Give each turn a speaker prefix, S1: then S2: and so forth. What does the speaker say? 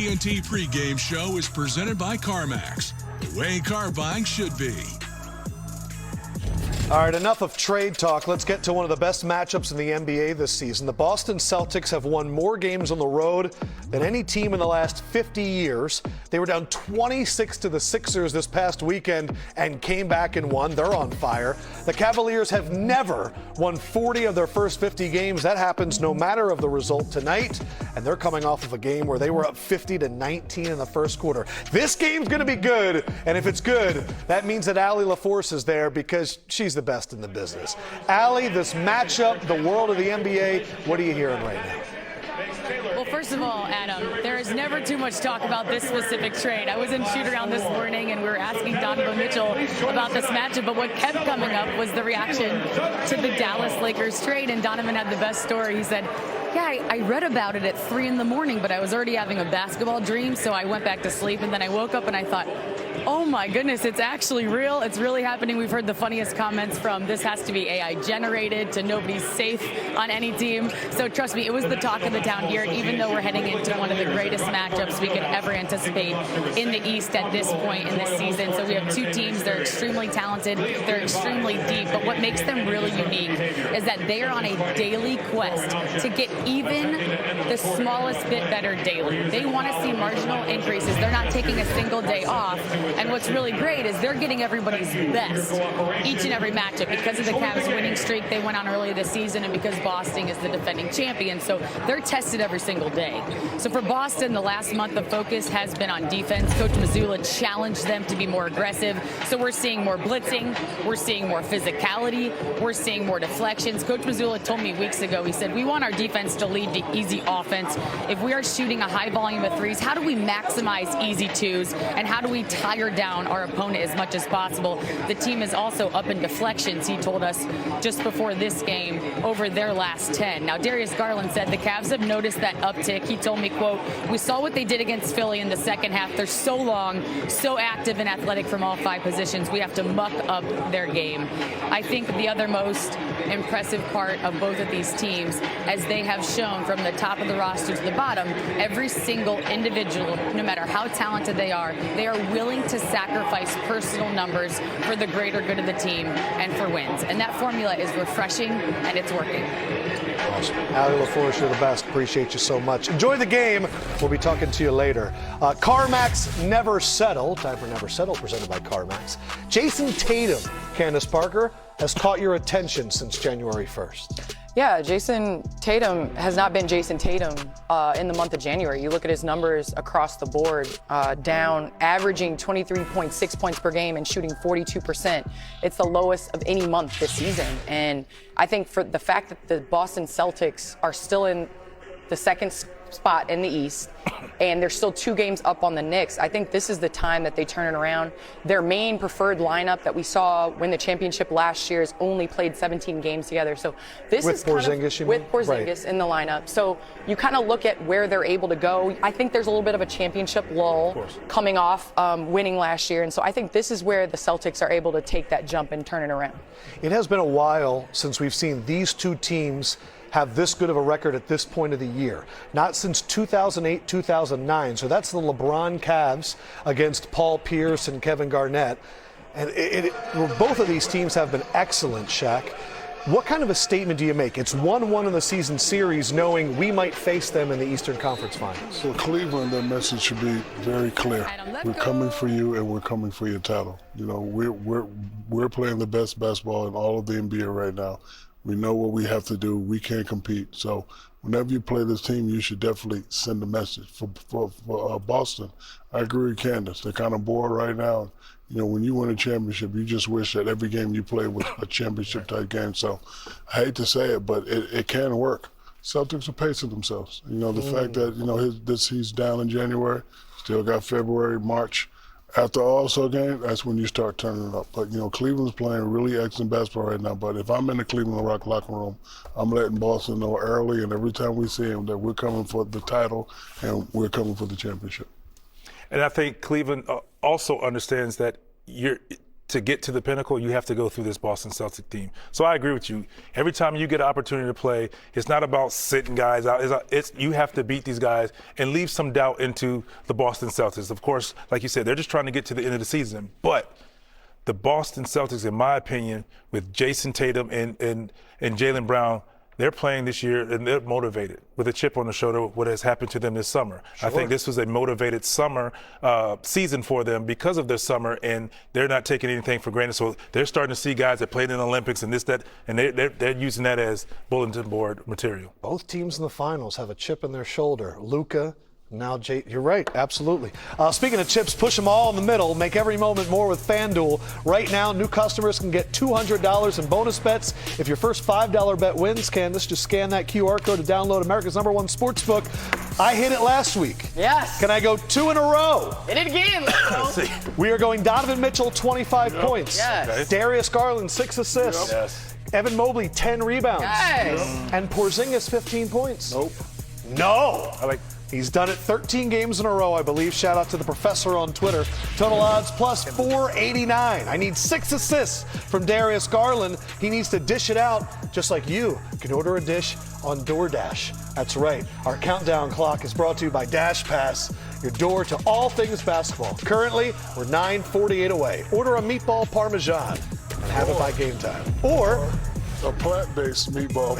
S1: TNT pregame show is presented by CarMax, the way car buying should be.
S2: All right, enough of trade talk. Let's get to one of the best matchups in the NBA this season. The Boston Celtics have won more games on the road than any team in the last 50 years. They were down 26 to the Sixers this past weekend and came back and won. They're on fire. The Cavaliers have never won 40 of their first 50 games. That happens no matter of the result tonight. And they're coming off of a game where they were up 50-19 in the first quarter. This game's going to be good. And if it's good, that means that Allie LaForce is there because she's the best in the business. Allie, this matchup, the world of the NBA, what are you hearing right now?
S3: Well, first of all, Adam, there is never too much talk about this specific trade. I was in shoot-around this morning, and we were asking Donovan Mitchell about this matchup, but what kept coming up was the reaction to the Dallas Lakers trade, and Donovan had the best story. He said, yeah, I read about it at 3 in the morning, but I was already having a basketball dream, so I went back to sleep, and then I woke up and I thought, oh my goodness, it's actually real. It's really happening. We've heard the funniest comments from this has to be AI generated to nobody's safe on any team. So trust me, it was the talk of the town here, even though we're heading into one of the greatest matchups we could ever anticipate in the East at this point in this season. So we have two teams. They're extremely talented. They're extremely deep. But what makes them really unique is that they are on a daily quest to get even the smallest bit better daily. They want to see marginal increases. They're not taking a single day off. And what's really great is they're getting everybody's best each and every matchup because of the Cavs winning streak they went on early this season and because Boston is the defending champion. So they're tested every single day. So for Boston, the last month of focus has been on defense. Coach Mazzulla challenged them to be more aggressive. So we're seeing more blitzing. We're seeing more physicality. We're seeing more deflections. Coach Mazzulla told me weeks ago, he said, we want our defense to lead to easy offense. If we are shooting a high volume of threes, how do we maximize easy twos? And how do we tire down our opponent as much as possible? The team is also up in deflections, he told us just before this game, over their last 10. Now, Darius Garland said the Cavs have noticed that uptick. He told me, quote, we saw what they did against Philly in the second half. They're so long, so active and athletic from all 5 positions. We have to muck up their game. I think the other most impressive part of both of these teams, as they have shown from the top of the roster to the bottom, every single individual, no matter how talented they are willing to sacrifice personal numbers for the greater good of the team and for wins. And that formula is refreshing, and it's working.
S2: Awesome. Allie LaForce, you're the best. Appreciate you so much. Enjoy the game. We'll be talking to you later. CarMax Never Settle. Time for Never Settle, presented by CarMax. Jason Tatum, Candace Parker, has caught your attention since January 1st.
S4: Yeah, Jason Tatum has not been Jason Tatum in the month of January. You look at his numbers across the board, down, averaging 23.6 points per game and shooting 42%. It's the lowest of any month this season. And I think for the fact that the Boston Celtics are still in the second spot in the East, and they're still 2 games up on the Knicks, I think this is the time that they turn it around. Their main preferred lineup that we saw win the championship last year has only played 17 games together. So this
S2: with
S4: is kind
S2: Porzingis,
S4: of, with Porzingis in the lineup. So you kind of look at where they're able to go. I think there's a little bit of a championship lull coming off winning last year. And so I think this is where the Celtics are able to take that jump and turn it around.
S2: It has been a while since we've seen these two teams have this good of a record at this point of the year. Not since 2008, 2009. So that's the LeBron Cavs against Paul Pierce and Kevin Garnett. And both of these teams have been excellent, Shaq. What kind of a statement do you make? It's 1-1 in the season series, knowing we might face them in the Eastern Conference Finals.
S5: For Cleveland, that message should be very clear. We're coming for you, and we're coming for your title. You know, we're playing the best basketball in all of the NBA right now. We know what we have to do. We can't compete. So whenever you play this team, you should definitely send a message. For Boston, I agree with Candace. They're kind of bored right now. You know, when you win a championship, you just wish that every game you play was a championship-type game. So I hate to say it, but it can work. Celtics are pacing themselves. You know, the fact that, you know, he's down in January, still got February, March. After All-Star game, that's when you start turning it up. But, you know, Cleveland's playing really excellent basketball right now. But if I'm in the Cleveland Rock locker room, I'm letting Boston know early and every time we see them that we're coming for the title and we're coming for the championship.
S6: And I think Cleveland also understands that to get to the pinnacle, you have to go through this Boston Celtics team. So I agree with you. Every time you get an opportunity to play, it's not about sitting guys out. It's you have to beat these guys and leave some doubt into the Boston Celtics. Of course, like you said, they're just trying to get to the end of the season. But the Boston Celtics, in my opinion, with Jason Tatum and Jaylen Brown, they're playing this year and they're motivated with a chip on the shoulder, what has happened to them this summer. Sure. I think this was a motivated summer season for them because of their summer, and they're not taking anything for granted. So they're starting to see guys that played in the Olympics and and they're using that as bulletin board material.
S2: Both teams in the finals have a chip in their shoulder. LUKA. Now, Jay, you're right, absolutely. Speaking of chips, push them all in the middle. Make every moment more with FanDuel. Right now, new customers can get $200 in bonus bets. If your first $5 bet wins, Candace, just scan that QR code to download America's #1 sportsbook. I hit it last week.
S4: Yes.
S2: Can I go 2 in a row?
S4: Hit it again. Let's go.
S2: We are going Donovan Mitchell, 25 points.
S4: Yes.
S6: Okay.
S2: Darius Garland, 6 assists.
S6: Yes.
S2: Evan Mobley, 10 rebounds.
S4: Yes.
S2: And Porzingis, 15 points.
S6: Nope.
S2: No.
S6: He's
S2: done it 13 games in a row, I believe. Shout out to the professor on Twitter. Total odds plus 489. I need 6 assists from Darius Garland. He needs to dish it out, just like you can order a dish on DoorDash. That's right. Our countdown clock is brought to you by Dash Pass, your door to all things basketball. Currently, we're 9:48 away. Order a meatball parmesan and have it by game time. Or
S5: a plant-based meatball.